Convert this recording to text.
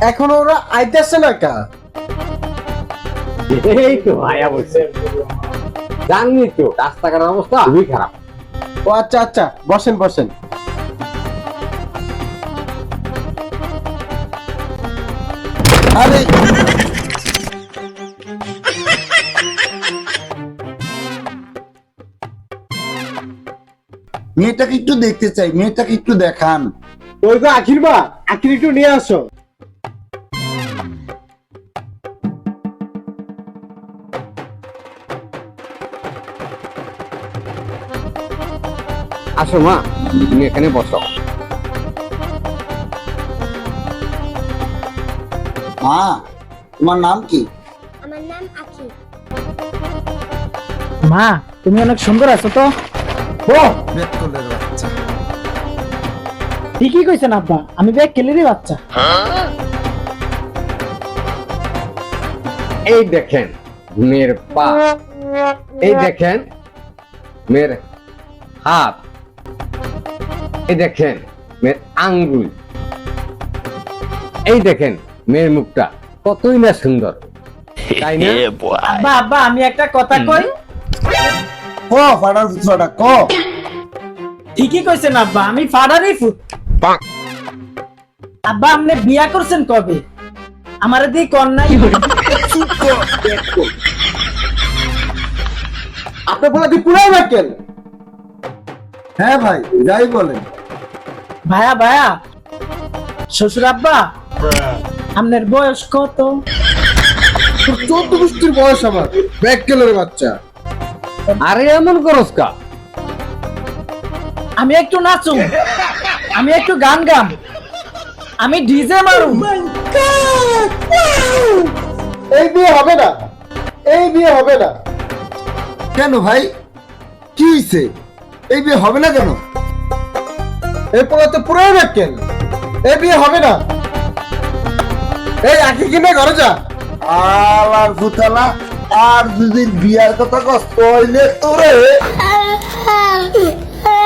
এখন ওরা আইতেছে না কা? এই তো ভাইয়া বলছে, জানি তো রাস্তাঘাটের অবস্থা খুবই খারাপ। ও আচ্ছা আচ্ছা, বসেন বসেন। আরে মেয়েটাকে একটু দেখতে চাই, মেয়েটাকে একটু দেখান। ওই তো আখির বা, আখির একটু নিয়ে আসো। আসো মা, তুমি এখানে বসো। মা, তোমার নাম কি? আমার নাম আখি। মা, তুমি অনেক সুন্দর আছো তো। বেতকলের বাচ্চা। ঠিকই কইছেন আব্বা, আমি ব্যাগ কেলেরই বাচ্চা। এই দেখেন মেয়ের পা, এই দেখেন মেয়ের হাত, এই দেখেন মেয়ের আঙ্গুল, এই দেখেন মেয়ের মুখটা কতই না সুন্দর, তাই না? আব্বা আব্বা, আমি একটা কথা কই। ক ফাটার ফুচড়াটা ক। ঠিকই কইছেন আব্বা, আমি ফাদারই ফুট। আব্বা, আপনি বিয়া করছেন কবে? আমারে দিয়ে কন্যাই। আপনি বলে কি পুরাই রাখেন? হ্যাঁ ভাই, যাই বলেন। ভাইয়া ভাইয়া, শ্বশুর আব্বা, আপনার বয়স কত? তোর 14 গোষ্ঠীর বয়স আমার, বেতকলের বাচ্চা। আরে এমন করস কা? আমি একটু নাচুম, আমি একটু গান গাম, আমি ডিজে মারুম। এই বিয়ে হবে না, এই বিয়ে হবে না। কেন ভাই, কি হয়েছে? এই বিয়ে হবে না কেন? এই পোলা তো পুরাই রাখেন, এই বিয়ে হবে না। এই আখি কিনে ঘরে যা। আলার ফুতালা, আর যদি বিয়ার কথা কষ্ট হইলে তোরে। Ha ha ha!